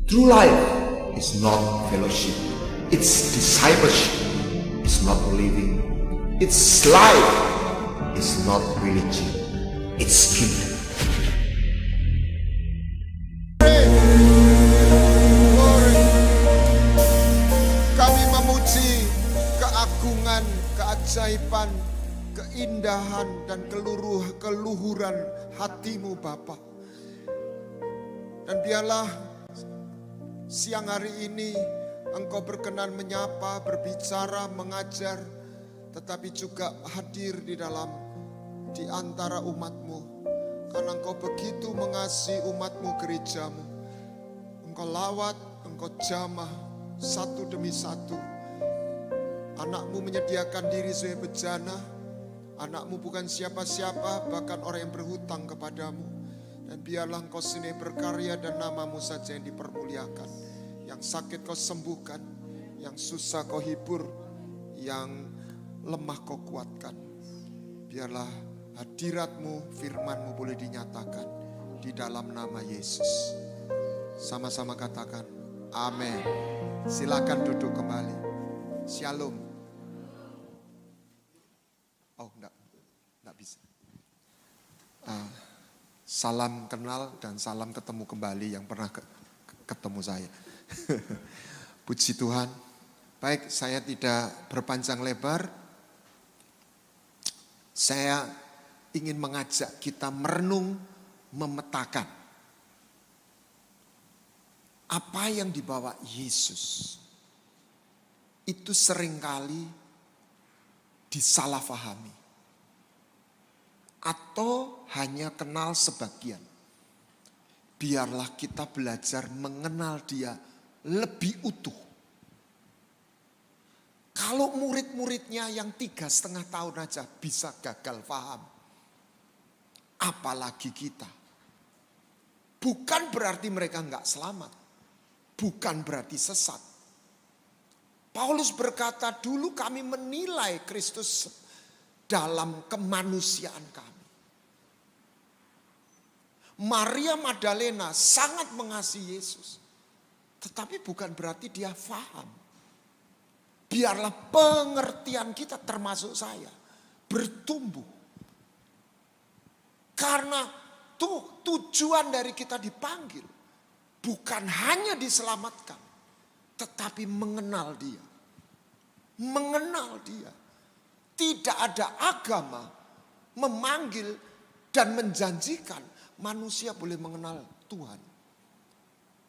True life is not fellowship. It's discipleship. It's not living. It's life. It's not religion. It's kingdom. Kami memuji keagungan, keajaiban, keindahan dan keluhuran hati-Mu Bapa. Dan biarlah siang hari ini Engkau berkenan menyapa, berbicara, mengajar, tetapi juga hadir di antara umat-Mu. Karena Engkau begitu mengasihi umat-Mu, gereja-Mu. Engkau lawat, Engkau jamah satu demi satu. Anak-Mu menyediakan diri sebagai bejana. Anak-Mu bukan siapa-siapa, bahkan orang yang berhutang kepadamu. Dan biarlah Engkau sendiri berkarya dan nama-Mu saja yang dipermuliakan. Yang sakit Kau sembuhkan, yang susah Kau hibur, yang lemah Kau kuatkan. Biarlah hadirat-Mu, firman-Mu boleh dinyatakan di dalam nama Yesus. Sama-sama katakan, amin. Silakan duduk kembali. Shalom. Oh, enggak bisa. Salam kenal dan salam ketemu kembali yang pernah ketemu saya. Puji Tuhan. Baik, saya tidak berpanjang lebar. Saya ingin mengajak kita merenung, memetakan apa yang dibawa Yesus. Itu seringkali disalahfahami. Atau hanya kenal sebagian. Biarlah kita belajar mengenal Dia lebih utuh. Kalau murid-muridnya yang 3,5 tahun aja bisa gagal paham. Apalagi kita. Bukan berarti mereka enggak selamat. Bukan berarti sesat. Paulus berkata, dulu kami menilai Kristus dalam kemanusiaan kami. Maria Magdalena sangat mengasihi Yesus. Tetapi bukan berarti dia faham. Biarlah pengertian kita termasuk saya bertumbuh. Karena tujuan dari kita dipanggil bukan hanya diselamatkan. Tetapi mengenal Dia. Mengenal Dia. Tidak ada agama memanggil dan menjanjikan manusia boleh mengenal Tuhan.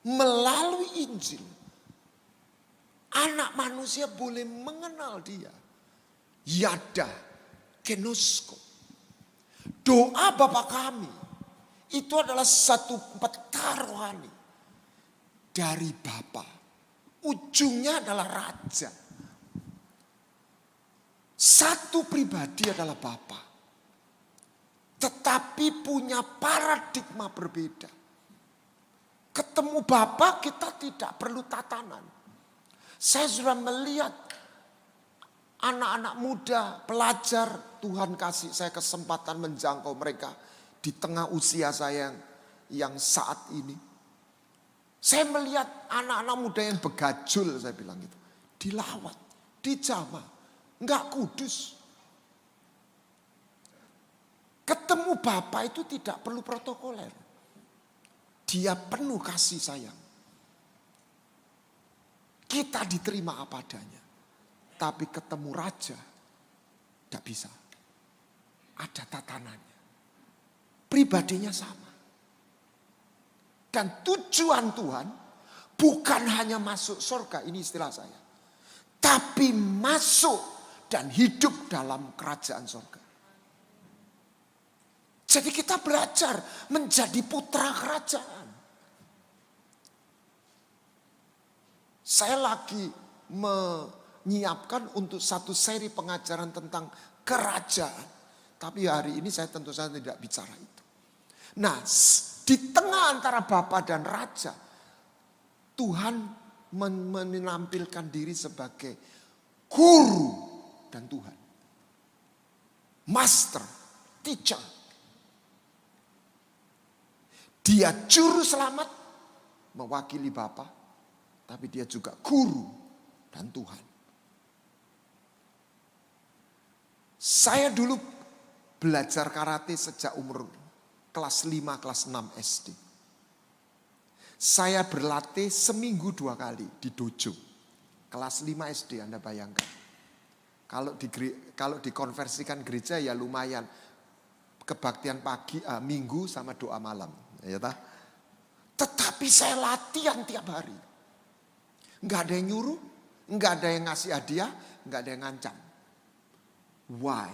Melalui Injil, anak manusia boleh mengenal Dia. Yada, kenosko. Doa Bapa kami, itu adalah satu peta rohani dari Bapa. Ujungnya adalah Raja. Satu pribadi adalah Bapa. Tetapi punya paradigma berbeda. Ketemu Bapa kita tidak perlu tatanan. Saya sudah melihat anak-anak muda, pelajar, Tuhan kasih saya kesempatan menjangkau mereka di tengah usia saya yang saat ini. Saya melihat anak-anak muda yang begajul, saya bilang gitu. Dilawat, dijamah, enggak kudus. Ketemu Bapa itu tidak perlu protokoler. Dia penuh kasih sayang. Kita diterima apa adanya. Tapi ketemu Raja, tidak bisa. Ada tatanannya. Pribadinya sama. Dan tujuan Tuhan bukan hanya masuk surga, ini istilah saya. Tapi masuk dan hidup dalam kerajaan surga. Jadi kita belajar menjadi putra kerajaan. Saya lagi menyiapkan untuk satu seri pengajaran tentang kerajaan. Tapi hari ini saya tentu saja tidak bicara itu. Nah, di tengah antara Bapa dan Raja, Tuhan menampilkan diri sebagai guru dan Tuhan. Master, teacher. Dia juru selamat mewakili Bapa, tapi dia juga guru dan Tuhan. Saya dulu belajar karate sejak umur kelas 5, kelas 6 SD. Saya berlatih seminggu 2 kali di dojo. Kelas 5 SD, Anda bayangkan. Kalau dikonversikan gereja ya lumayan. Kebaktian pagi, minggu sama doa malam. Ya, tetapi saya latihan tiap hari. Nggak ada yang nyuruh, nggak ada yang ngasih hadiah, nggak ada yang ngancam. Why?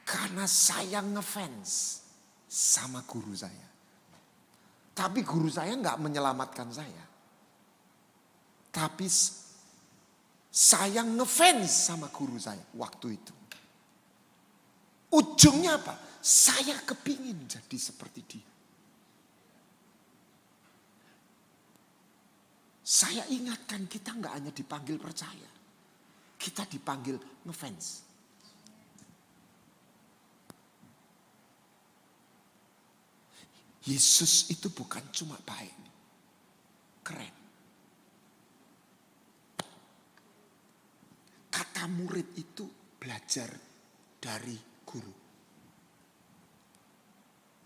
Karena saya ngefans sama guru saya. Tapi guru saya nggak menyelamatkan saya. Tapi saya ngefans sama guru saya waktu itu. Ujungnya apa? Saya kepingin jadi seperti dia. Saya ingatkan kita nggak hanya dipanggil percaya. Kita dipanggil ngefans. Yesus itu bukan cuma baik. Keren. Kata murid itu belajar dari guru.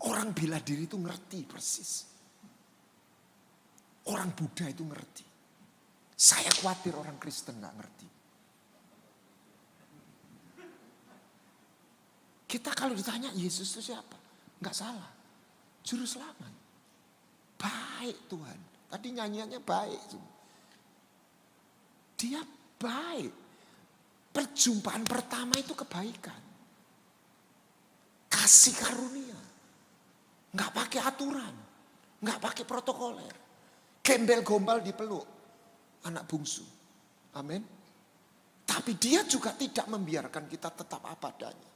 Orang bela diri itu ngerti persis. Orang Buddha itu ngerti. Saya khawatir orang Kristen gak ngerti. Kita kalau ditanya Yesus itu siapa? Gak salah. Juru selamat. Baik Tuhan. Tadi nyanyiannya baik. Dia baik. Perjumpaan pertama itu kebaikan. Kasih karunia. Gak pakai aturan. Gak pakai protokoler. Gembel gombal dipeluk. Anak bungsu. Amin. Tapi dia juga tidak membiarkan kita tetap apa adanya.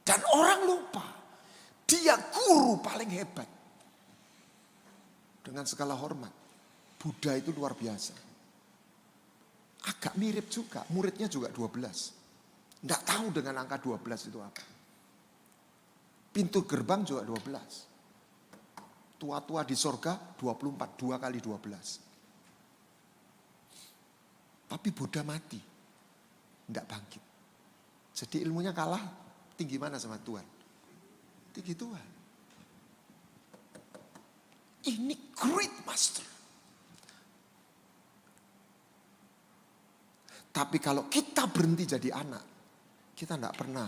Dan orang lupa, dia guru paling hebat. Dengan segala hormat, Buddha itu luar biasa. Agak mirip juga, muridnya juga 12. Nggak tahu dengan angka 12 itu apa. Pintu gerbang juga 12. Tua-tua di sorga 24, 2 kali 12. Tapi Buddha mati, nggak bangkit. Jadi ilmunya kalah. Tinggi mana sama Tuhan? Tinggi Tuhan. Ini great master. Tapi kalau kita berhenti jadi anak, kita tidak pernah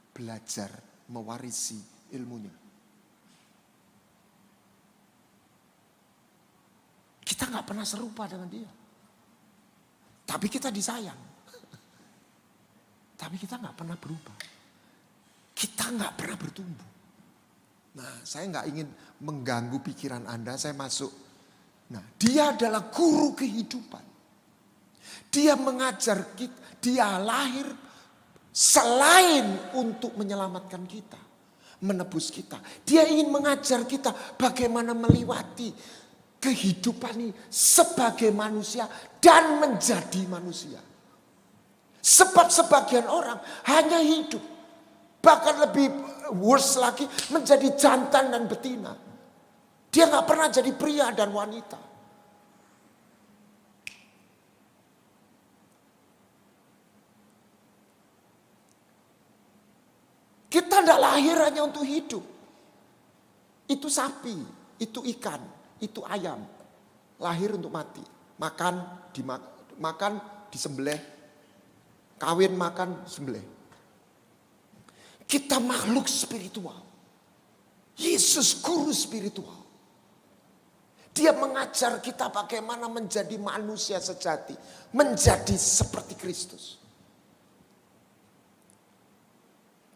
belajar mewarisi ilmunya. Kita nggak pernah serupa dengan dia. Tapi kita disayang. Tapi kita nggak pernah berubah. Kita nggak pernah bertumbuh. Nah, saya nggak ingin mengganggu pikiran Anda. Saya masuk. Nah, dia adalah guru kehidupan. Dia mengajar kita. Dia lahir selain untuk menyelamatkan kita, menebus kita. Dia ingin mengajar kita bagaimana melewati kehidupan ini sebagai manusia dan menjadi manusia. Sebab sebagian orang hanya hidup. Bahkan lebih worse lagi menjadi jantan dan betina. Dia gak pernah jadi pria dan wanita. Kita gak lahir hanya untuk hidup. Itu sapi, itu ikan, itu ayam. Lahir untuk mati. Makan, disembelih. Kawin, makan, sembelih. Kita makhluk spiritual. Yesus guru spiritual. Dia mengajar kita bagaimana menjadi manusia sejati. Menjadi seperti Kristus.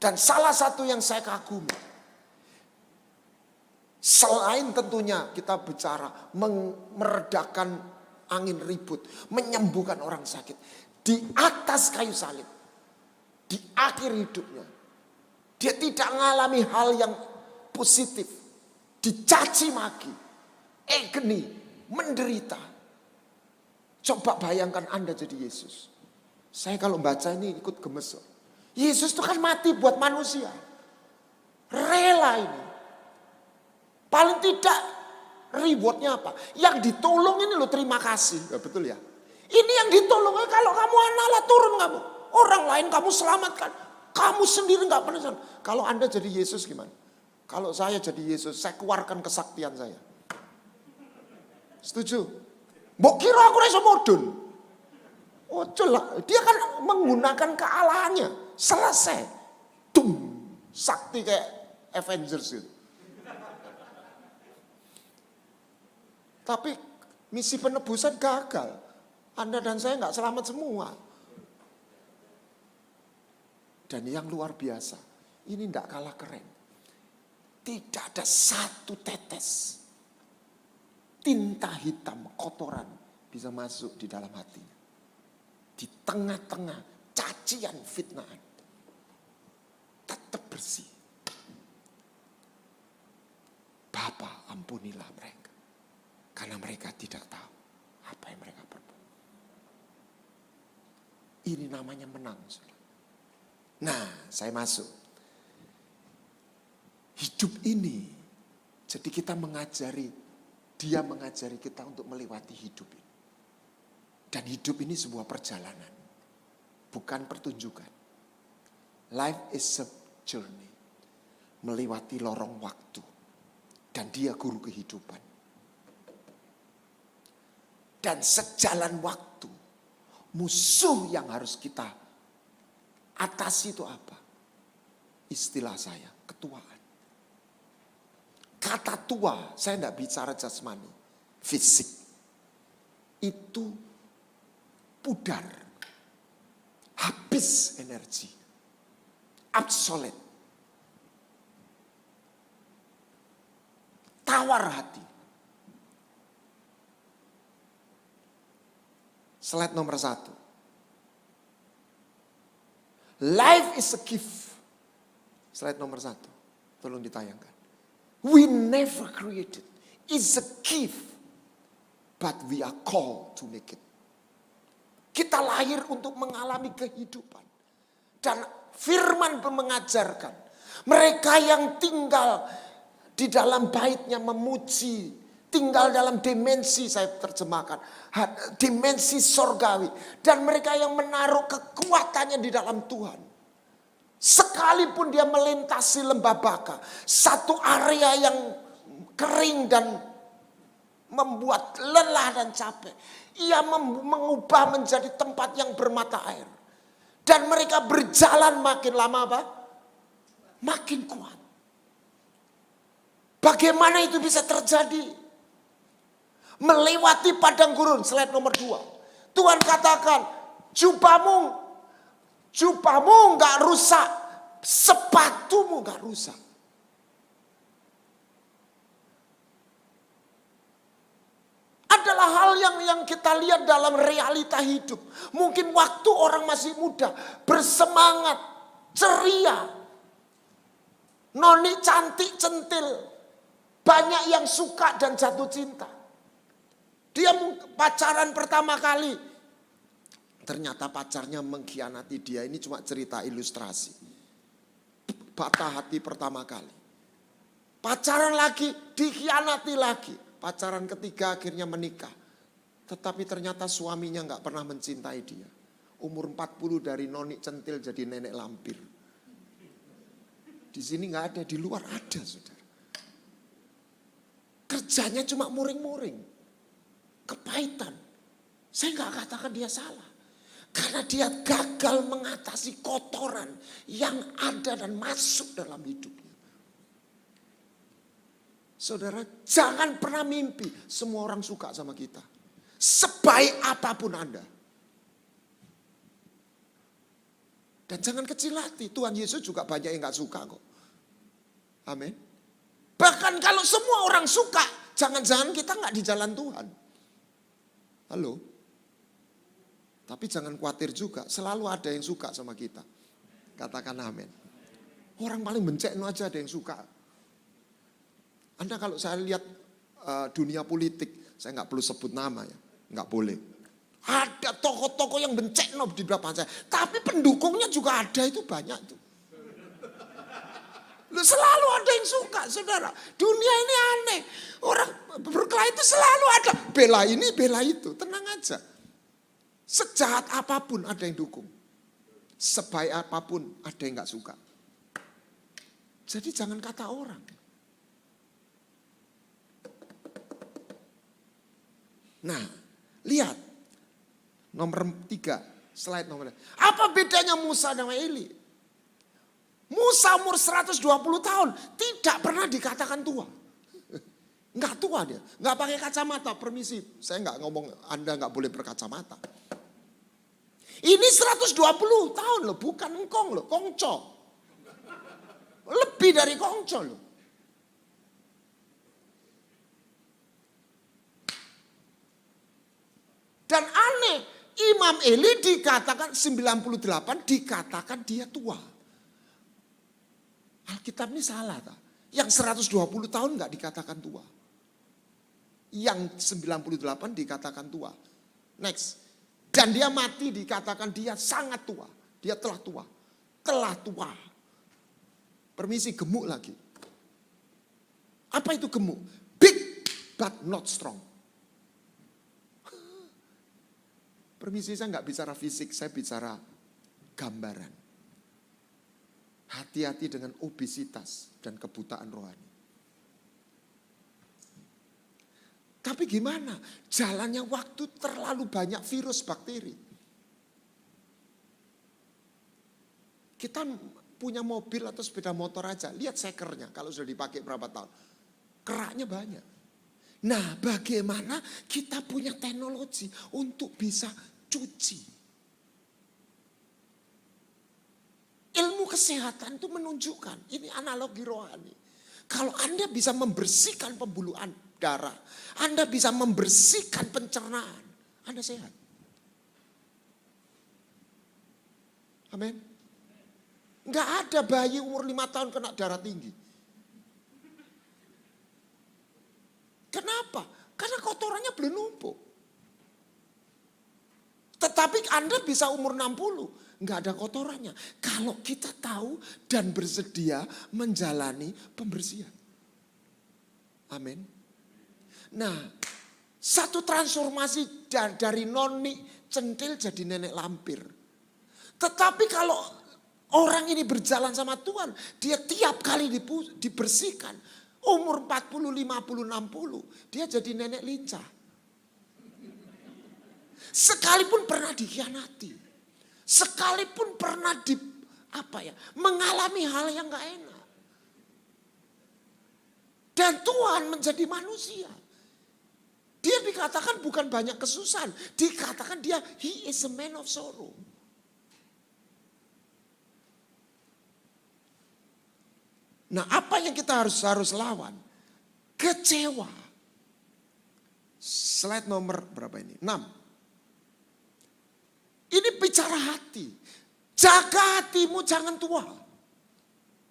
Dan salah satu yang saya kagumi. Selain tentunya kita bicara meredakan angin ribut. Menyembuhkan orang sakit. Di atas kayu salib. Di akhir hidupnya. Dia tidak mengalami hal yang positif. Dicaci maki. Agony. Menderita. Coba bayangkan Anda jadi Yesus. Saya kalau baca ini ikut gemes. Yesus itu kan mati buat manusia. Rela ini. Paling tidak rewardnya apa? Yang ditolong ini loh terima kasih. Ya, betul ya. Ini yang ditolong. Kalau kamu anak lah turun kamu. Orang lain kamu selamatkan. Kamu sendiri gak pernah selamat. Kalau Anda jadi Yesus gimana? Kalau saya jadi Yesus, saya keluarkan kesaktian saya. Setuju? Mbok kira aku iso mudun. Oh jelas, dia kan menggunakan kealahannya. Selesai. Dum, sakti kayak Avengers itu. Tapi misi penebusan gagal. Anda dan saya nggak selamat semua. Dan yang luar biasa, ini tidak kalah keren. Tidak ada satu tetes tinta hitam kotoran bisa masuk di dalam hatinya. Di tengah-tengah cacian fitnaan. Tetap bersih. Bapa, ampunilah mereka. Karena mereka tidak tahu apa yang mereka perbuat. Ini namanya menang. Saudara. Nah, saya masuk. Hidup ini, jadi kita dia mengajari kita untuk melewati hidup ini. Dan hidup ini sebuah perjalanan, bukan pertunjukan. Life is a journey, melewati lorong waktu. Dan dia guru kehidupan. Dan sejalan waktu, musuh yang harus kita atasi itu apa? Istilah saya, ketuaan. Kata tua, saya tidak bicara jasmani, fisik. Itu pudar, habis energi, obsolete, tawar hati. Slide nomor 1. Life is a gift. Slide nomor 1. Tolong ditayangkan. We never created. It's a gift. But we are called to make it. Kita lahir untuk mengalami kehidupan. Dan firman mengajarkan. Mereka yang tinggal di dalam baitnya memuji. Tinggal dalam dimensi, saya terjemahkan. Dimensi sorgawi. Dan mereka yang menaruh kekuatannya di dalam Tuhan. Sekalipun dia melintasi lembah baka. Satu area yang kering dan membuat lelah dan capek. Ia mengubah menjadi tempat yang bermata air. Dan mereka berjalan makin lama apa? Makin kuat. Bagaimana itu bisa terjadi? Melewati padang gurun, slide nomor 2. Tuhan katakan, jubahmu gak rusak, sepatumu gak rusak. Adalah hal yang kita lihat dalam realita hidup. Mungkin waktu orang masih muda, bersemangat, ceria. Noni cantik, centil. Banyak yang suka dan jatuh cinta. Dia pacaran pertama kali. Ternyata pacarnya mengkhianati dia. Ini cuma cerita ilustrasi. Patah hati pertama kali. Pacaran lagi, dikhianati lagi. Pacaran ketiga akhirnya menikah. Tetapi ternyata suaminya gak pernah mencintai dia. Umur 40 dari noni centil jadi nenek lampir. Di sini gak ada, di luar ada, saudara. Kerjanya cuma muring-muring. Kepahitan. Saya gak katakan dia salah. Karena dia gagal mengatasi kotoran yang ada dan masuk dalam hidupnya. Saudara, jangan pernah mimpi semua orang suka sama kita. Sebaik apapun Anda. Dan jangan kecil hati. Tuhan Yesus juga banyak yang gak suka kok. Amin. Bahkan kalau semua orang suka, jangan-jangan kita gak di jalan Tuhan. Halo? Tapi jangan khawatir juga, selalu ada yang suka sama kita. Katakan amin. Orang paling bencekno aja ada yang suka. Anda kalau saya lihat dunia politik, saya nggak perlu sebut nama ya, nggak boleh. Ada tokoh-tokoh yang bencekno di belakang saya, tapi pendukungnya juga ada, itu banyak tuh. Lu selalu ada yang suka, saudara. Dunia ini aneh. Orang berkelahi itu selalu ada. Bela ini, bela itu. Tenang aja. Sejahat apapun ada yang dukung. Sebaik apapun ada yang gak suka. Jadi jangan kata orang. Nah, lihat. Nomor 3, slide nomor 3. Apa bedanya Musa dengan Eli? Musa umur 120 tahun tidak pernah dikatakan tua. Enggak tua dia, enggak pakai kacamata, permisi. Saya enggak ngomong Anda enggak boleh berkacamata. Ini 120 tahun loh, bukan engkong loh, kongco. Lebih dari kongco loh. Dan aneh, Imam Eli dikatakan 98, dikatakan dia tua. Alkitab ini salah. Yang 120 tahun enggak dikatakan tua. Yang 98 dikatakan tua. Next. Dan dia mati dikatakan dia sangat tua. Dia telah tua. Telah tua. Permisi, gemuk lagi. Apa itu gemuk? Big but not strong. Permisi, saya nggak bicara fisik, saya bicara gambaran. Hati-hati dengan obesitas dan kebutaan rohani. Tapi gimana? Jalannya waktu terlalu banyak virus, bakteri. Kita punya mobil atau sepeda motor aja, lihat sekernya kalau sudah dipakai berapa tahun. Keraknya banyak. Nah, bagaimana kita punya teknologi untuk bisa cuci. Ilmu kesehatan itu menunjukkan, ini analogi rohani. Kalau Anda bisa membersihkan pembuluhan darah, Anda bisa membersihkan pencernaan, Anda sehat. Amin. Enggak ada bayi umur 5 tahun kena darah tinggi. Kenapa? Karena kotorannya belum numpuk. Tetapi Anda bisa umur 60, enggak ada kotorannya. Kalau kita tahu dan bersedia menjalani pembersihan. Amin. Nah, satu transformasi dari noni centil jadi nenek lampir. Tetapi kalau orang ini berjalan sama Tuhan, dia tiap kali dibersihkan. Umur 40, 50, 60, dia jadi nenek lincah. Sekalipun pernah dikhianati, sekalipun pernah mengalami hal yang gak enak. Dan Tuhan menjadi manusia. Dia dikatakan bukan banyak kesusahan, dikatakan dia he is a man of sorrow. Nah, apa yang kita harus lawan? Kecewa. Slide nomor berapa ini? 6. Ini bicara hati. Jaga hatimu, jangan tua.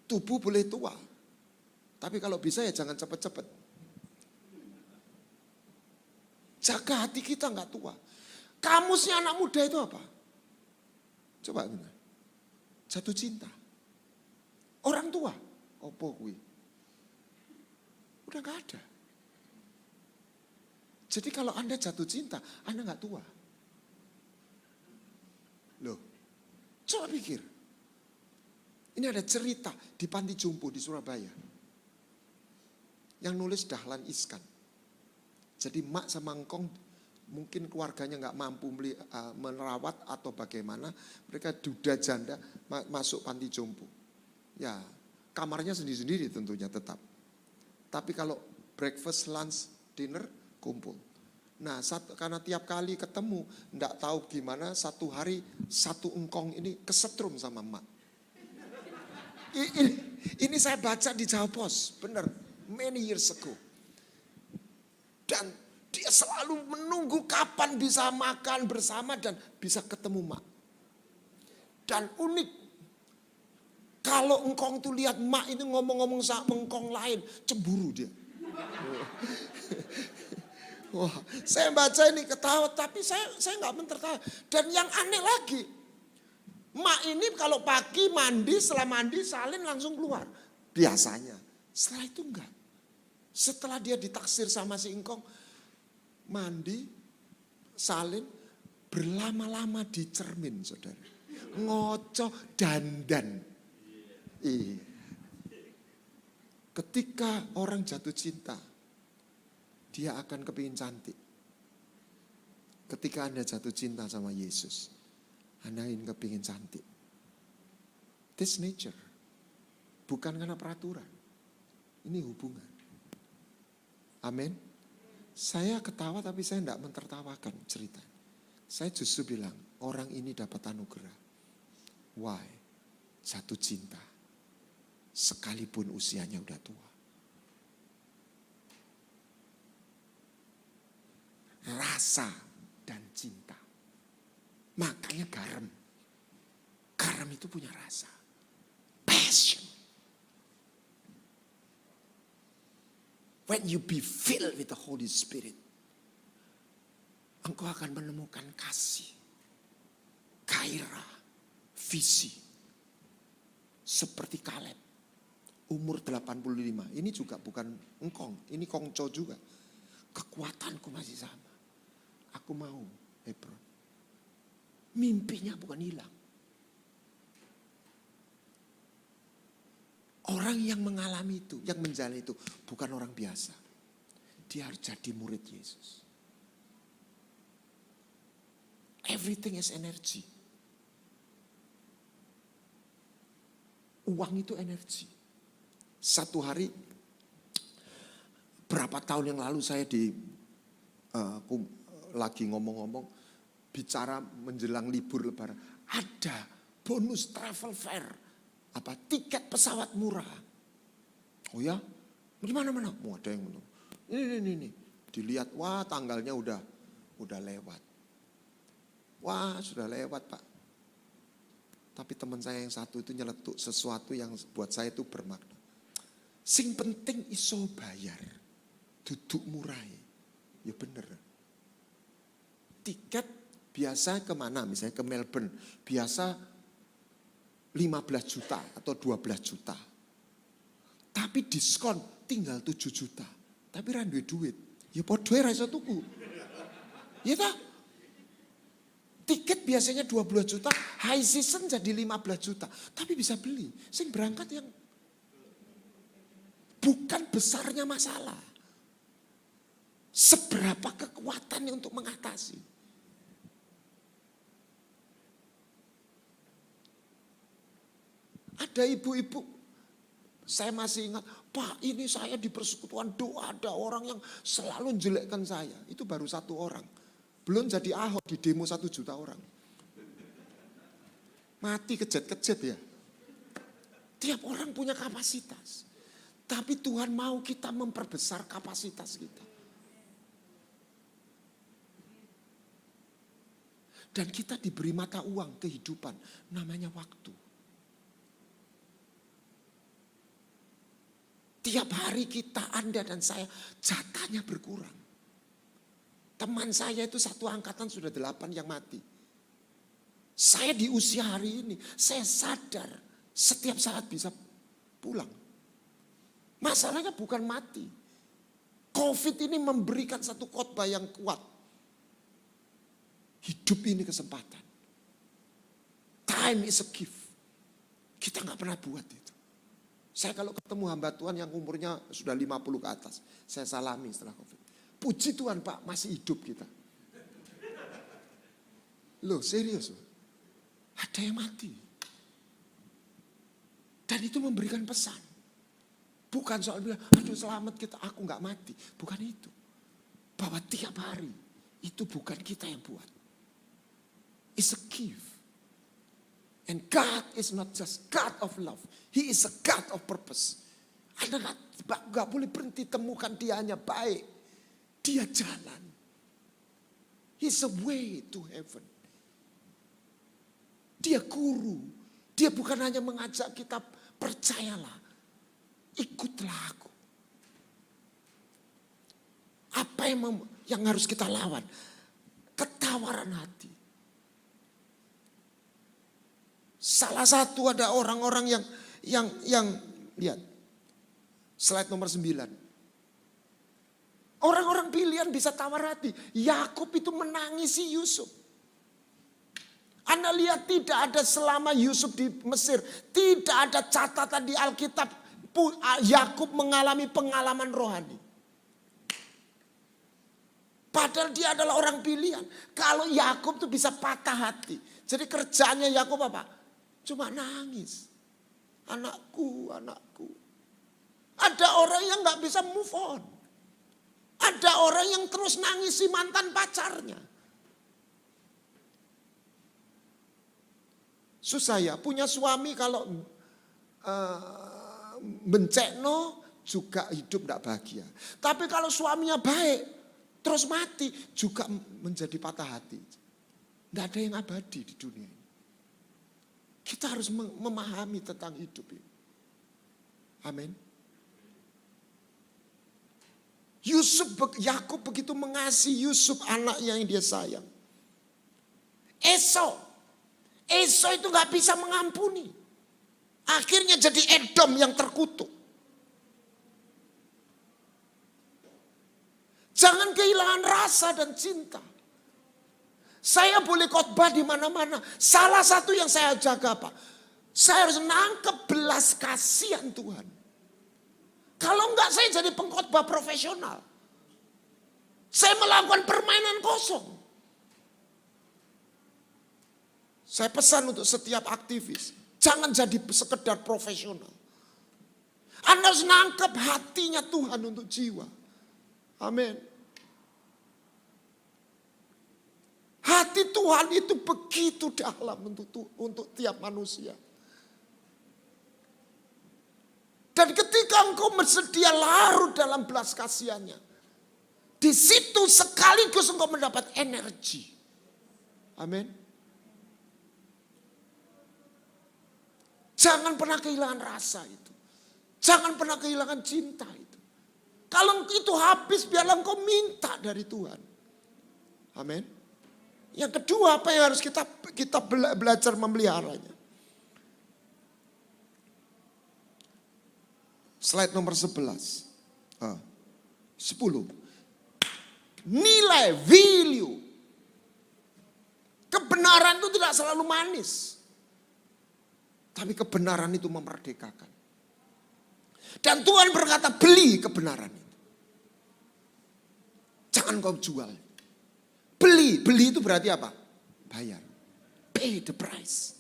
Tubuh boleh tua. Tapi kalau bisa ya jangan cepet-cepet. Jaga hati kita nggak tua. Kamusnya anak muda itu apa? Coba gimana? Jatuh cinta. Orang tua. Opo kuwi? Udah gak ada. Jadi kalau Anda jatuh cinta, Anda gak tua. Loh, coba pikir. Ini ada cerita di Panti Jompo di Surabaya. Yang nulis Dahlan Iskan. Jadi mak sama engkong mungkin keluarganya gak mampu merawat atau bagaimana. Mereka duda janda masuk Panti Jompo. Ya, kamarnya sendiri-sendiri tentunya tetap. Tapi kalau breakfast, lunch, dinner, kumpul. Nah, karena tiap kali ketemu, enggak tahu gimana satu hari satu engkong ini kesetrum sama emak. Ini saya baca di Jawa Pos, benar, many years ago. Dan dia selalu menunggu kapan bisa makan bersama dan bisa ketemu emak. Dan unik, kalau engkong tuh lihat emak itu ngomong-ngomong sama engkong lain, cemburu dia. Wah, saya baca ini ketawa, tapi saya nggak tertawa. Dan yang aneh lagi, mak ini kalau pagi mandi, setelah mandi salin langsung keluar. biasanya. Setelah itu enggak. Setelah dia ditaksir sama si Engkong, mandi, salin, berlama-lama di cermin, saudara. Ngoco, dandan. Iya. Ketika orang jatuh cinta, dia akan kepingin cantik. Ketika Anda jatuh cinta sama Yesus, Anda ingin kepingin cantik. This nature. Bukan karena peraturan. Ini hubungan. Amin. Saya ketawa tapi saya tidak mentertawakan cerita. Saya justru bilang, orang ini dapat anugerah. Why? Jatuh cinta. Sekalipun usianya udah tua. Rasa dan cinta. Makanya garam. Garam itu punya rasa. Passion. When you be filled with the Holy Spirit, engkau akan menemukan kasih, gairah, visi. Seperti Kaleb, umur 85. Ini juga bukan engkong, ini kongco juga. Kekuatanku masih sama. Aku mau Hebron. Mimpinya bukan hilang. Orang yang mengalami itu, yang menjalani itu, bukan orang biasa. Dia harus jadi murid Yesus. Everything is energy. Uang itu energi. Satu hari, berapa tahun yang lalu saya lagi ngomong-ngomong, bicara menjelang libur lebaran. Ada bonus travel fair. Tiket pesawat murah. Oh ya? Gimana? Mau ada yang menurut. Ini. Dilihat, wah tanggalnya udah lewat. Wah sudah lewat Pak. Tapi teman saya yang satu itu nyeletuk sesuatu yang buat saya itu bermakna. Sing penting iso bayar. Duduk murai. Ya bener. Tiket biasa kemana? Misalnya ke Melbourne. Biasa 15 juta atau 12 juta. Tapi diskon tinggal 7 juta. Tapi randuwe duit. Ya podoe ra iso tuku. Ya tak? Tiket biasanya 12 juta, high season jadi 15 juta. Tapi bisa beli. Sing berangkat yang bukan besarnya masalah. Seberapa kekuatannya untuk mengatasi. Ada ibu-ibu, saya masih ingat, Pak ini saya di persekutuan doa, ada orang yang selalu jelekkan saya. Itu baru satu orang. Belum jadi Ahok di demo 1 juta orang. Mati kejet-kejet ya. Tiap orang punya kapasitas. Tapi Tuhan mau kita memperbesar kapasitas kita. Dan kita diberi mata uang kehidupan, namanya waktu. Tiap hari kita, Anda dan saya, jatahnya berkurang. Teman saya itu satu angkatan sudah 8 yang mati. Saya di usia hari ini, saya sadar setiap saat bisa pulang. Masalahnya bukan mati. Covid ini memberikan satu khotbah yang kuat. Hidup ini kesempatan. Time is a gift. Kita gak pernah buat itu. Saya kalau ketemu hamba Tuhan yang umurnya sudah 50 ke atas, saya salami setelah Covid. Puji Tuhan Pak, masih hidup kita. Loh serius loh. Ada yang mati. Dan itu memberikan pesan. Bukan soal bilang, aduh selamat kita, aku gak mati. Bukan itu. Bahwa tiap hari, itu bukan kita yang buat. It's a gift. And God is not just God of love. He is a God of purpose. Anda gak boleh berhenti temukan dia hanya baik. Dia jalan. He's a way to heaven. Dia guru. Dia bukan hanya mengajak kita percayalah. Ikutlah aku. Apa yang harus kita lawan? Ketawaran hati. Salah satu ada orang-orang yang lihat, Slide nomor 9. Orang-orang pilihan bisa tawar hati. Yakub itu menangisi Yusuf. Anda lihat tidak ada selama Yusuf di Mesir. Tidak ada catatan di Alkitab. Yakub mengalami pengalaman rohani. Padahal dia adalah orang pilihan. Kalau Yakub tuh bisa patah hati. Jadi kerjanya Yakub apa? Cuma nangis. Anakku, anakku. Ada orang yang gak bisa move on. Ada orang yang terus nangisi mantan pacarnya. Susah ya, punya suami kalau bencekno juga hidup tidak bahagia. Tapi kalau suaminya baik, terus mati juga menjadi patah hati. Tidak ada yang abadi di dunia ini. Kita harus memahami tentang hidup ini. Amin. Yakub begitu mengasihi Yusuf, anaknya yang dia sayang. Esau itu gak bisa mengampuni. Akhirnya jadi Edom yang terkutuk. Jangan kehilangan rasa dan cinta. Saya boleh khotbah di mana-mana. Salah satu yang saya jaga apa? Saya harus nangkep belas kasihan Tuhan. Kalau enggak saya jadi pengkhotbah profesional. Saya melakukan permainan kosong. Saya pesan untuk setiap aktivis. Jangan jadi sekedar profesional. Anda harus nangkep hatinya Tuhan untuk jiwa. Amin. Hati Tuhan itu begitu dalam untuk tiap manusia. Dan ketika engkau bersedia larut dalam belas kasihannya, di situ sekaligus engkau mendapat energi. Amin. Jangan pernah kehilangan rasa itu. Jangan pernah kehilangan cinta itu. Kalau itu habis, biarlah engkau minta dari Tuhan. Amin. Yang kedua, apa yang harus kita belajar memeliharanya? Slide nomor 11. 10. Nilai, value. Kebenaran itu tidak selalu manis. Tapi kebenaran itu memerdekakan. Dan Tuhan berkata, beli kebenaran itu. Jangan kau jual. Beli itu berarti apa? Bayar. Pay the price.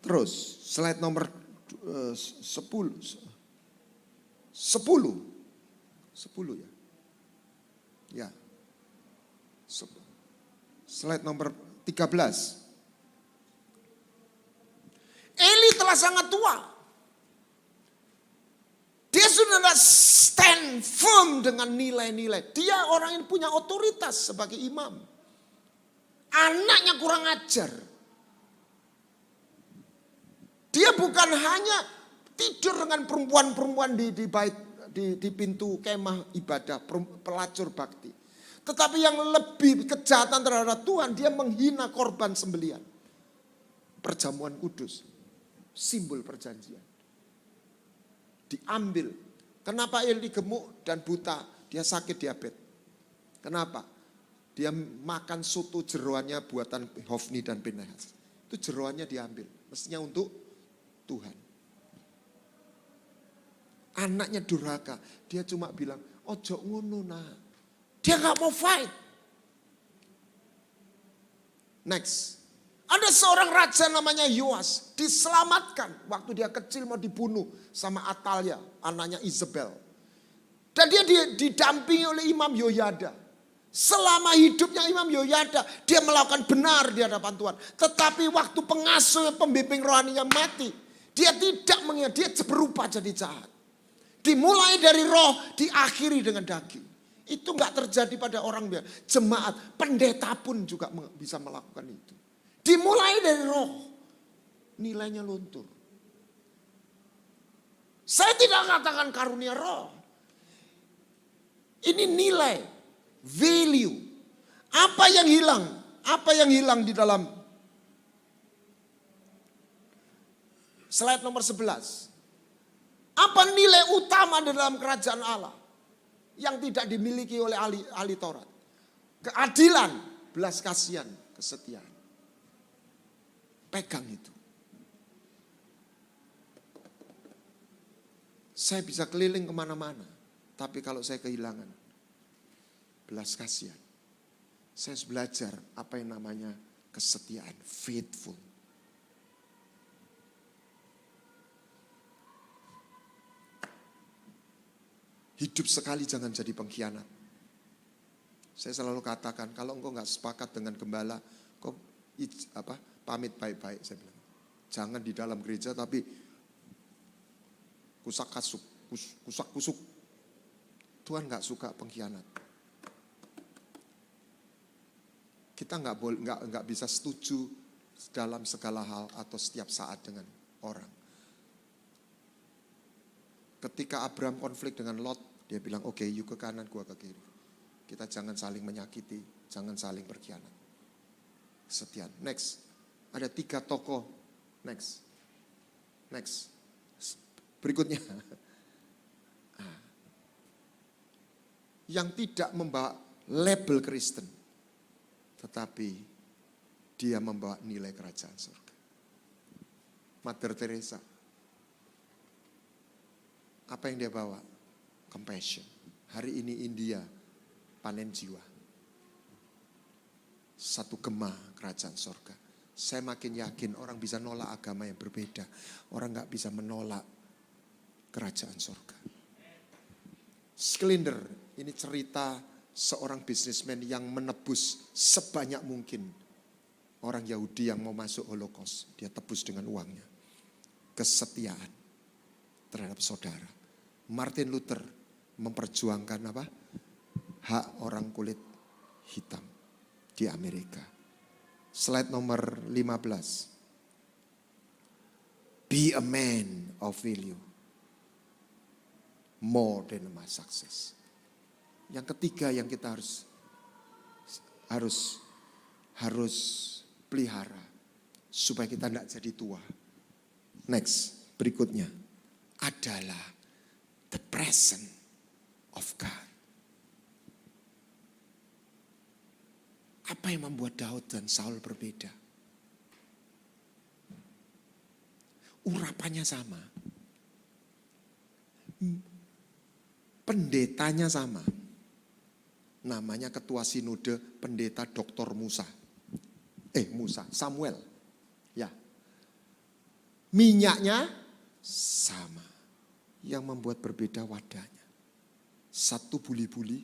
Terus slide nomor 10 ya. Ya. Slide nomor 13. Eli telah sangat tua. Dia sudah tidak stand firm dengan nilai-nilai. Dia orang yang punya otoritas sebagai imam. Anaknya kurang ajar. Dia bukan hanya tidur dengan perempuan-perempuan di pintu kemah ibadah, pelacur bakti. Tetapi yang lebih kejahatan terhadap Tuhan, dia menghina korban sembelihan. Perjamuan kudus, simbol perjanjian. Diambil. Kenapa Eli gemuk dan buta? Dia sakit diabetes. Kenapa? Dia makan soto jeroannya buatan Hofni dan Pinehas. Itu jeroannya diambil. Mestinya untuk Tuhan. Anaknya durhaka. Dia cuma bilang, ojo ngono nak. Dia gak mau fight. Next. Ada seorang raja namanya Yoas. Diselamatkan. Waktu dia kecil mau dibunuh sama Atalia. Anaknya Isabel. Dan dia didampingi oleh Imam Yoyada. Selama hidupnya Imam Yoyada. Dia melakukan benar di hadapan Tuhan. Tetapi waktu pengasuh pembimbing rohaninya mati. Dia tidak mengingat. Dia berubah jadi jahat. Dimulai dari roh. Diakhiri dengan daging. Itu gak terjadi pada orang biasa. Jemaat, pendeta pun juga bisa melakukan itu. Dimulai dari roh. Nilainya luntur. Saya tidak katakan karunia roh. Ini nilai. Value. Apa yang hilang? Apa yang hilang di dalam slide nomor 11? Apa nilai utama di dalam kerajaan Allah yang tidak dimiliki oleh ahli Taurat? Keadilan, belas kasihan, kesetiaan. Pegang itu. Saya bisa keliling kemana-mana, tapi kalau saya kehilangan belas kasihan, saya harus belajar apa yang namanya kesetiaan, faithful. Hidup sekali jangan jadi pengkhianat. Saya selalu katakan, kalau engkau nggak sepakat dengan gembala, kau pamit baik-baik. Saya bilang, jangan di dalam gereja tapi kusak-kusuk. Tuhan nggak suka pengkhianat. Kita nggak bisa setuju dalam segala hal atau setiap saat dengan orang. Ketika Abraham konflik dengan Lot, dia bilang, oke, you ke kanan, gua ke kiri. Kita jangan saling menyakiti, jangan saling berkhianat. Kesetiaan. Next. Ada 3 tokoh. Next. Berikutnya. Yang tidak membawa label Kristen. Tetapi dia membawa nilai kerajaan surga. Mother Teresa. Apa yang dia bawa? Compassion. Hari ini India panen jiwa. Satu gema kerajaan surga. Saya makin yakin orang bisa nolak agama yang berbeda. Orang gak bisa menolak kerajaan surga. Sklinder, ini cerita seorang bisnismen yang menebus sebanyak mungkin orang Yahudi yang mau masuk Holocaust. Dia tebus dengan uangnya. Kesetiaan terhadap saudara. Martin Luther memperjuangkan apa? Hak orang kulit hitam di Amerika. Slide nomor 15. Be a man of value. More than a success. Yang ketiga yang kita harus pelihara supaya kita tidak jadi tua. Next, berikutnya adalah the presence of God. Apa yang membuat Daud dan Saul berbeda? Urapannya sama. Pendetanya sama. Namanya ketua sinode pendeta Dr. Samuel. Ya. Minyaknya sama. Yang membuat berbeda wadahnya. Satu buli-buli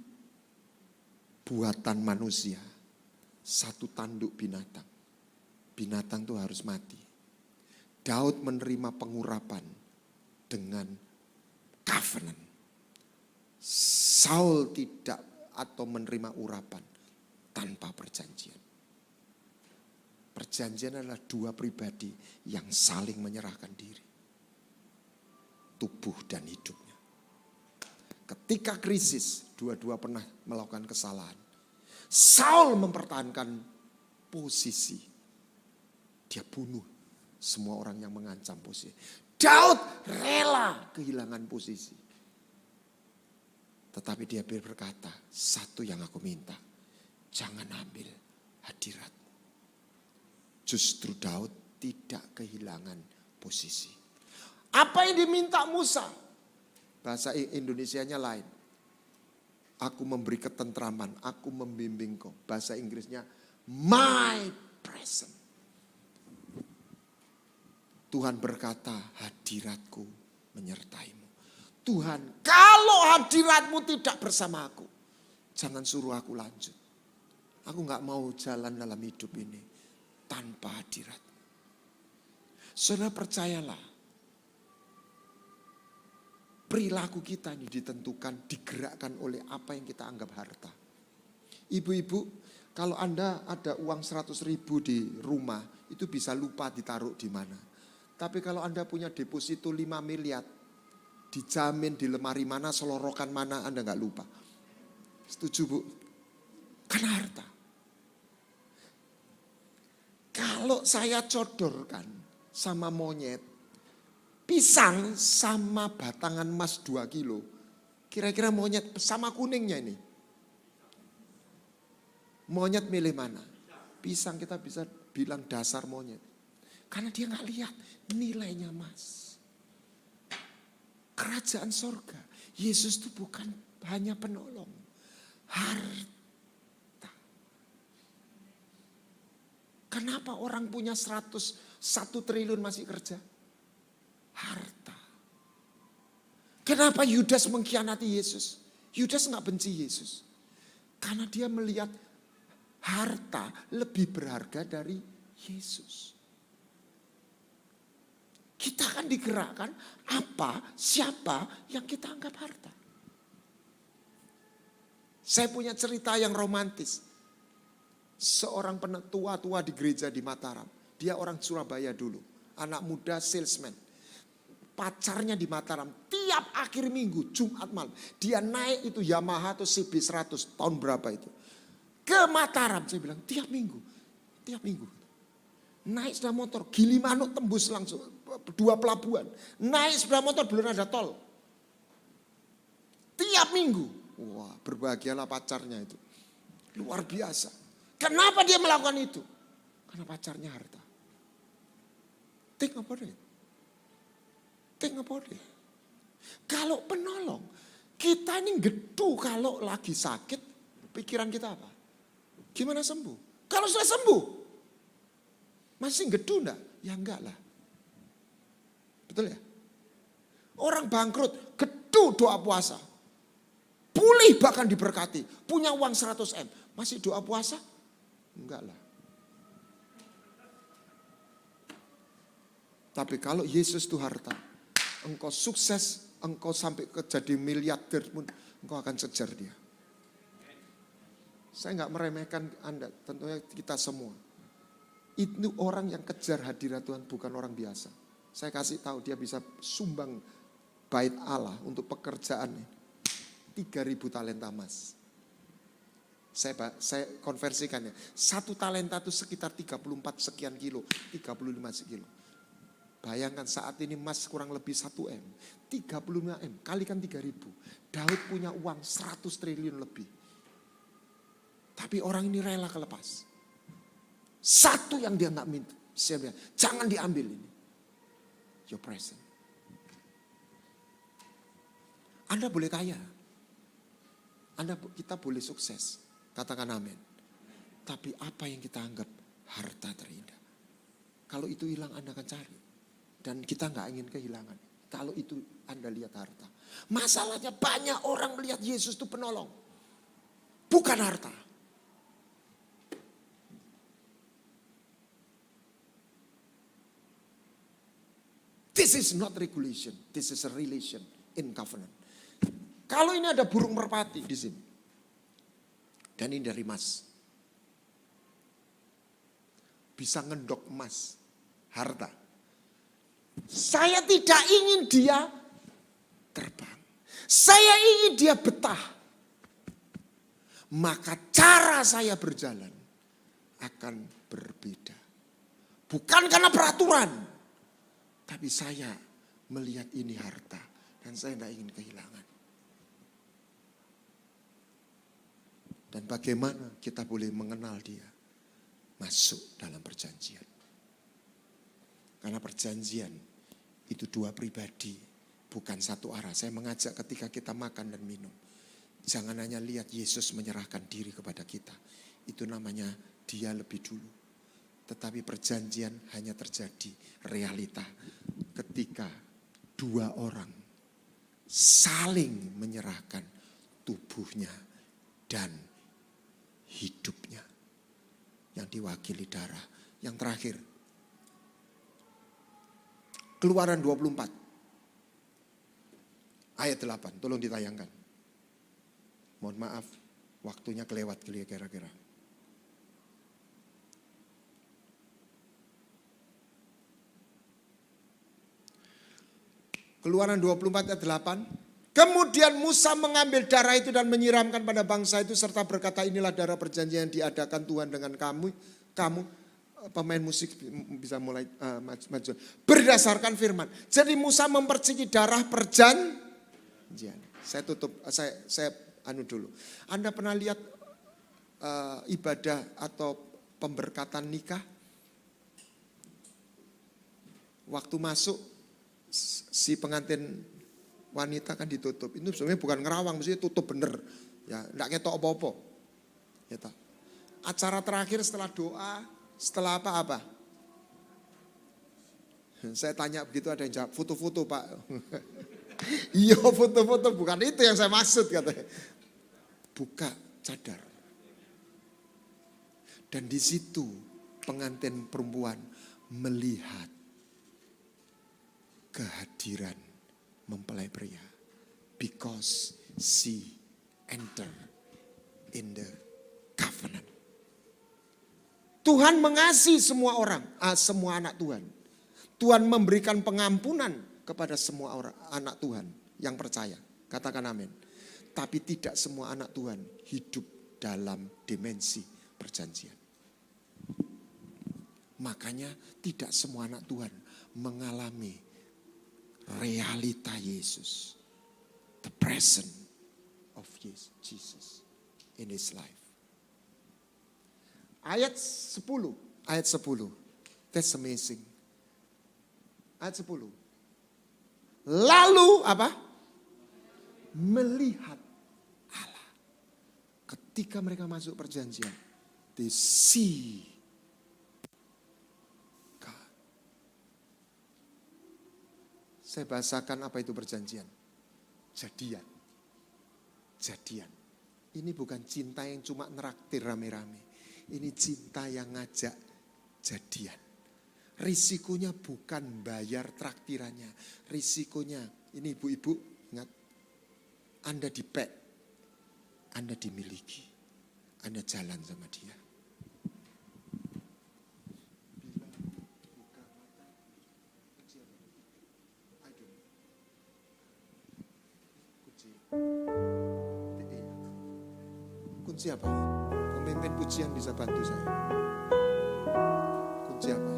buatan manusia. Satu tanduk binatang. Binatang itu harus mati. Daud menerima pengurapan dengan covenant. Saul tidak atau menerima urapan tanpa perjanjian. Perjanjian adalah 2 pribadi yang saling menyerahkan diri. Tubuh dan hidupnya. Ketika krisis, dua-dua pernah melakukan kesalahan. Saul mempertahankan posisi. Dia bunuh semua orang yang mengancam posisi. Daud rela kehilangan posisi. Tetapi dia berkata, satu yang aku minta, jangan ambil hadiratmu. Justru Daud tidak kehilangan posisi. Apa yang diminta Musa? Bahasa Indonesianya lain. Aku memberi ketentraman, aku membimbing kau. Bahasa Inggrisnya, my presence. Tuhan berkata, hadiratku menyertaimu. Tuhan, kalau hadiratmu tidak bersama aku, jangan suruh aku lanjut. Aku gak mau jalan dalam hidup ini tanpa hadiratmu. Saudara percayalah, perilaku kita ini ditentukan, digerakkan oleh apa yang kita anggap harta. Ibu-ibu, kalau Anda ada uang 100.000 di rumah, itu bisa lupa ditaruh di mana. Tapi kalau Anda punya deposito 5 miliar, dijamin di lemari mana, selorokan mana, Anda nggak lupa. Setuju Bu? Karena harta. Kalau saya codorkan sama monyet, pisang sama batangan emas 2 kilo. Kira-kira monyet sama kuningnya ini. Monyet milih mana? Pisang, kita bisa bilang dasar monyet. Karena dia gak lihat nilainya emas. Kerajaan sorga, Yesus itu bukan hanya penolong. Harta. Kenapa orang punya 101 triliun masih kerja? Harta. Kenapa Yudas mengkhianati Yesus? Yudas gak benci Yesus. Karena dia melihat harta lebih berharga dari Yesus. Kita akan digerakkan apa, siapa yang kita anggap harta. Saya punya cerita yang romantis. Seorang tua di gereja di Mataram. Dia orang Surabaya dulu. Anak muda salesman. Pacarnya di Mataram. Tiap akhir minggu, Jumat malam. Dia naik itu Yamaha atau CB100. Tahun berapa itu. Ke Mataram. Saya bilang tiap minggu. Tiap minggu. Naik sepeda motor. Gilimanuk tembus langsung. 2 pelabuhan. Naik sepeda motor belum ada tol. Tiap minggu. Wah, berbahagialah pacarnya itu. Luar biasa. Kenapa dia melakukan itu? Karena pacarnya harta. Think about it. Think about it. Kalau penolong, kita ini gedu kalau lagi sakit, pikiran kita apa? Gimana sembuh? Kalau sudah sembuh, masih gedu enggak? Ya enggak lah. Betul ya? Orang bangkrut, gedu doa puasa. Pulih bahkan diberkati. Punya uang 100M. Masih doa puasa? Enggak lah. Tapi kalau Yesus itu harta, engkau sukses, engkau sampai ke jadi miliarder pun, engkau akan kejar dia. Saya enggak meremehkan Anda, tentunya kita semua. Itu orang yang kejar hadirat Tuhan bukan orang biasa. Saya kasih tahu dia bisa sumbang bait Allah untuk pekerjaannya. 3.000 talenta emas. Saya konversikannya. 1 talenta itu sekitar 34 sekian kilo. 35 kilo. Bayangkan saat ini emas kurang lebih 1M. 35M kalikan 3.000. Daud punya uang 100 triliun lebih. Tapi orang ini rela kelepas. Satu yang dia gak minta. Saya bilang, jangan diambil ini. Your present. Anda boleh kaya. Kita boleh sukses. Katakan amin. Tapi apa yang kita anggap harta terindah. Kalau itu hilang Anda akan cari. Dan kita gak ingin kehilangan. Kalau itu Anda lihat harta. Masalahnya banyak orang melihat Yesus itu penolong. Bukan harta. This is not regulation. This is a relation in covenant. Kalau ini ada burung merpati di sini. Dan ini dari emas. Bisa ngendok emas. Harta. Saya tidak ingin dia terbang. Saya ingin dia betah. Maka cara saya berjalan akan berbeda. Bukan karena peraturan. Tapi saya melihat ini harta. Dan saya tidak ingin kehilangan. Dan bagaimana kita boleh mengenal dia. Masuk dalam perjanjian. Karena perjanjian itu 2 pribadi. Bukan satu arah. Saya mengajak ketika kita makan dan minum. Jangan hanya lihat Yesus menyerahkan diri kepada kita. Itu namanya dia lebih dulu. Tetapi perjanjian hanya terjadi realita. Ketika 2 orang saling menyerahkan tubuhnya dan hidupnya yang diwakili darah. Yang terakhir, Keluaran 24 ayat 8, tolong ditayangkan. Mohon maaf, waktunya kelewat kira-kira. Keluaran 24 ayat 8. Kemudian Musa mengambil darah itu dan menyiramkan pada bangsa itu serta berkata, inilah darah perjanjian yang diadakan Tuhan dengan kamu pemain musik bisa mulai maju. Berdasarkan firman. Jadi Musa memperciki darah perjanjian. Saya tutup, saya dulu. Anda pernah lihat ibadah atau pemberkatan nikah? Waktu masuk si pengantin wanita kan ditutup. Itu sebenarnya bukan ngerawang, mesti tutup bener. Ya, enggak ketok apa-apa. Ya, acara terakhir setelah doa, setelah apa? Saya tanya begitu, ada yang jawab, foto-foto Pak. Iya foto-foto, bukan itu yang saya maksud katanya. Buka cadar. Dan di situ pengantin perempuan melihat kehadiran mempelai pria. Because she enter in the covenant. Tuhan mengasihi semua orang, semua anak Tuhan. Tuhan memberikan pengampunan kepada semua orang, anak Tuhan yang percaya. Katakan amin. Tapi tidak semua anak Tuhan hidup dalam dimensi perjanjian. Makanya tidak semua anak Tuhan mengalami realita Yesus. The presence of Jesus in his life. Ayat 10. That's amazing. Ayat 10. Lalu apa? Melihat Allah. Ketika mereka masuk perjanjian. They see God. Saya bahasakan apa itu perjanjian. Jadian. Ini bukan cinta yang cuma neraktir rame-rame. Ini cinta yang ngajak jadian. Risikonya bukan bayar traktirannya. Risikonya, ini ibu-ibu ingat. Anda dipek, Anda dimiliki. Anda jalan sama dia. Kunci apa? Pemimpin pujian bisa bantu saya. Kunci apa?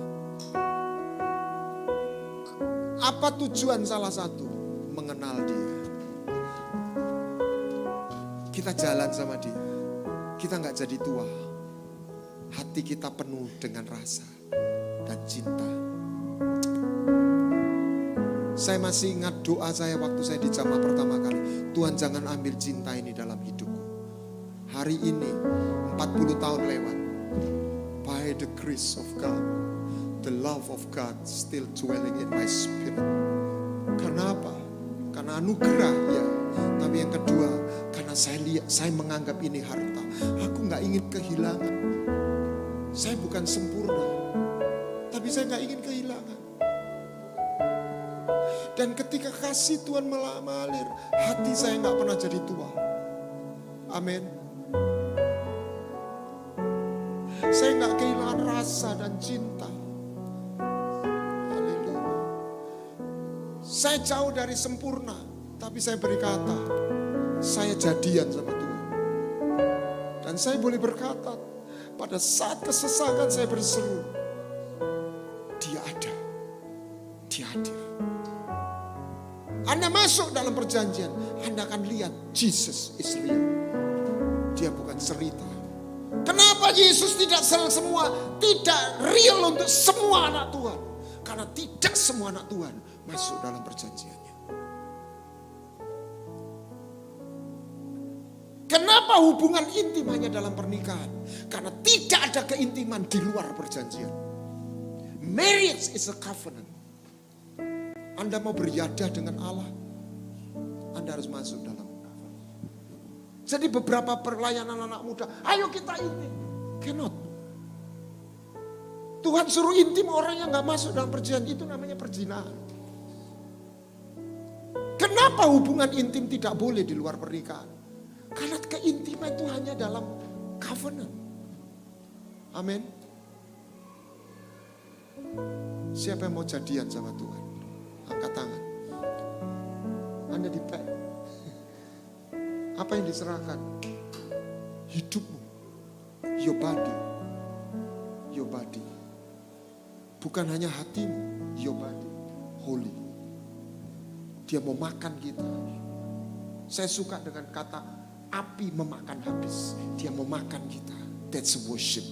Apa tujuan salah satu? Mengenal dia. Kita jalan sama dia. Kita gak jadi tua. Hati kita penuh dengan rasa dan cinta. Saya masih ingat doa saya waktu saya di jamaah pertama kali. Tuhan jangan ambil cinta ini dalam hidupku. Hari ini 40 tahun lewat. By the grace of God, the love of God still dwelling in my spirit. Kenapa? Karena anugerah ya. Tapi yang kedua, karena saya menganggap ini harta. Aku gak ingin kehilangan. Saya bukan sempurna, tapi saya gak ingin kehilangan. Dan ketika kasih Tuhan mengalir, hati saya gak pernah jadi tua. Amin. Saya gak kehilangan rasa dan cinta. Haleluya. Saya jauh dari sempurna, tapi saya berkata, saya jadian sama Tuhan. Dan saya boleh berkata, pada saat kesesakan saya berseru, dia ada, dia hadir. Anda masuk dalam perjanjian, Anda akan lihat Jesus is real. Dia bukan cerita. Kenapa Yesus tidak real untuk semua anak Tuhan? Karena tidak semua anak Tuhan masuk dalam perjanjiannya. Kenapa hubungan intim hanya dalam pernikahan? Karena tidak ada keintiman di luar perjanjian. Marriage is a covenant. Anda mau beriadah dengan Allah, Anda harus masuk dalam covenant. Jadi beberapa pelayanan anak muda, ayo kita intim. Cannot. Tuhan suruh intim orang yang gak masuk dalam perjanjian, itu namanya perzinahan. Kenapa hubungan intim tidak boleh di luar pernikahan? Karena keintiman itu hanya dalam covenant. Amin. Siapa yang mau jadian sama Tuhan? Angkat tangan. Anda dipek. Apa yang diserahkan? Hidupmu. Your body. Your body. Bukan hanya hatimu, your body, holy. Dia mau makan kita. Saya suka dengan kata api memakan habis. Dia mau makan kita. That's worship.